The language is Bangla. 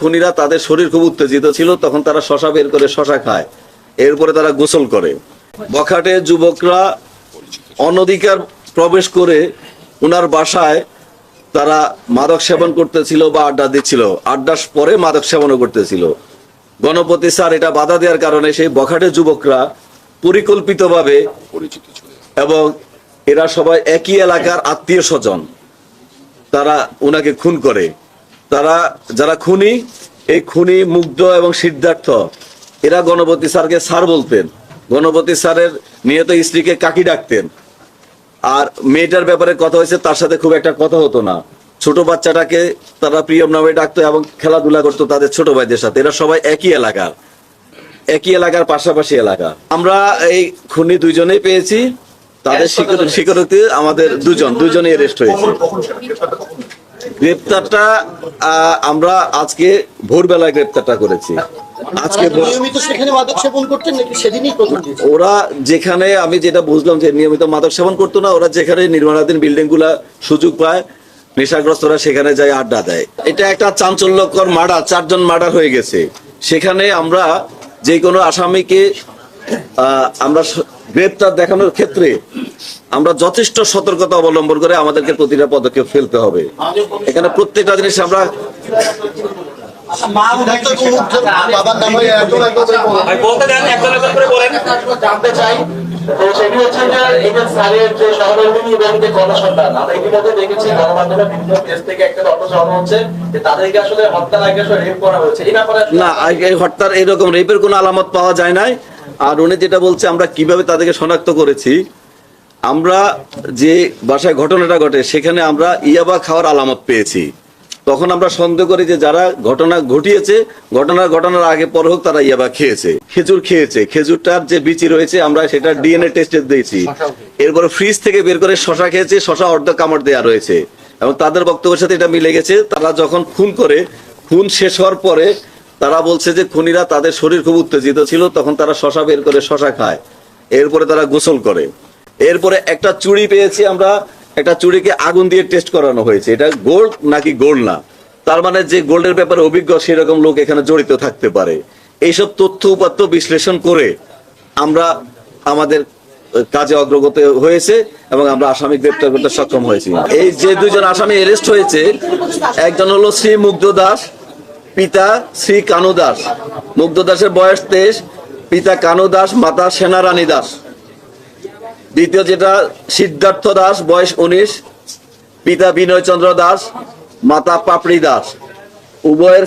খুনিরা তাদের শরীর খুব উত্তেজিত ছিল, তখন তারা শশা বের করে শশা খায়, এরপরে তারা গোসল করে। বখাটে যুবকরা অনধিকার প্রবেশ করে উনার বাসায় তারা মাদক সেবন করতেছিল বা আড্ডা দিচ্ছিল, আড্ডার পরে মাদক সেবনও করতেছিল। গণপতি স্যার এটা বাধা দেওয়ার কারণে সেই বখাটে যুবকরা পরিকল্পিতভাবে, এবং এরা সবাই একই এলাকার আত্মীয় স্বজন, তারা উনাকে খুন করে। তারা যারা খুনি, এই খুনি মুগ্ধ এবং সিদ্ধার্থ, এরা গণপতি স্যারকে স্যার বলতেন, গণপতি স্যারের নিহত স্ত্রীকে কাকি ডাকতেন। আর মেয়েটার ব্যাপারে কথা হয়েছে, তার সাথে খুব একটা কথা হতো না। ছোট বাচ্চাটাকে তারা প্রিয়ম নামে ডাকতো এবং খেলাধুলা করতো তাদের ছোট ভাইদের সাথে। এরা সবাই একই এলাকার পাশাপাশি এলাকা। আমরা এই খুনি দুইজনেই পেয়েছি, তাদের স্বীকারোক্তি আমাদের দুজনেই অ্যারেস্ট হয়েছে। গ্রেপ্তারটা আমরা আজকে ভোরবেলায় গ্রেপ্তারটা করেছি। আজকে ওরা যেখানে, আমি যেটা বুঝলাম যে নিয়মিত মাদক সেবন করতো না, ওরা যেখানে নির্মাণাধীন বিল্ডিং গুলা সুযোগ পায়, নেশাগ্রস্তরা সেখানে যায় আড্ডা দেয়। এটা একটা চাঞ্চল্যকর মার্ডার, 4 জন মার্ডার হয়ে গেছে। সেখানে আমরা যে কোনো আসামিকে আমরা গ্রেপ্তার দেখানোর ক্ষেত্রে আমরা যথেষ্ট সতর্কতা অবলম্বন করে আমাদেরকে প্রতিটা পদক্ষেপ ফেলতে হবে। এখানে প্রত্যেকটা জিনিস আমরা জানতে চাই, সেটি হচ্ছে যে এই যে স্যারের যে সহকর্মী এবং যে গণসন্তান, আমরা ইতিমধ্যে দেখেছি গণমাধ্যমে বিভিন্ন দেশ থেকে একটা তথ্য জানানো হচ্ছে যে তাদেরকে আসলে হত্যার আগে রেপ করা হয়েছে। এই ব্যাপারে না, এই হত্যার এরকম রেপের কোনো আলামত পাওয়া যায় নাই। আর উনি যেটা বলছে আমরা কিভাবে তাদেরকে শনাক্ত করেছি, আমরা যে বাসায় ঘটনাটা ঘটে সেখানে আমরা ইয়াবা খাওয়ার আলামত পেয়েছি। তখন আমরা সন্দেহ করি যে যারা ঘটনা ঘটিয়েছে, ঘটনার আগে পর হোক তারা ইয়াবা খেয়েছে, খেজুর খেয়েছে। খেজুরটার যে বিচি রয়েছে আমরা সেটা ডিএনএ টেস্টে দিয়েছি। এরপরে ফ্রিজ থেকে বের করে শশা খেয়েছে, শশা অর্ধ কামড় দেওয়া রয়েছে, এবং তাদের বক্তব্যের সাথে এটা মিলে গেছে। তারা যখন খুন করে, খুন শেষ হওয়ার পরে তারা বলছে যে খুনিরা তাদের শরীর খুব উত্তেজিত ছিল, তখন তারা শশা বের করে শশা খায়, এরপরে তারা গোসল করে। এরপরে একটা চুড়ি পেয়েছি আমরা, একটা চুড়িকে আগুন দিয়ে টেস্ট করানো হয়েছে, এটা গোল্ড নাকি গোল্ড না। তার মানে যে গোল্ডের ব্যাপারে অভিজ্ঞ সেরকম লোক এখানে জড়িত থাকতে পারে। এইসব তথ্য উপাত্ত বিশ্লেষণ করে আমরা আমাদের কাজে অগ্রগতি হয়েছে এবং আমরা আসামি গ্রেপ্তার করতে সক্ষম হয়েছি। এই যে 2 জন আসামি অ্যারেস্ট হয়েছে, একজন হলো শ্রী মুগ্ধ দাস, পিতা শ্রী কানু দাস। মুগ্ধ দাসের বয়স 23, পিতা কানু দাস, মাতা সেনারানী দাস। দ্বিতীয় যেটা সিদ্ধার্থ দাস, বয়স 19, পিতা বিনয় চন্দ্র দাস, মাতা পাপড়ি দাস। উভয়ের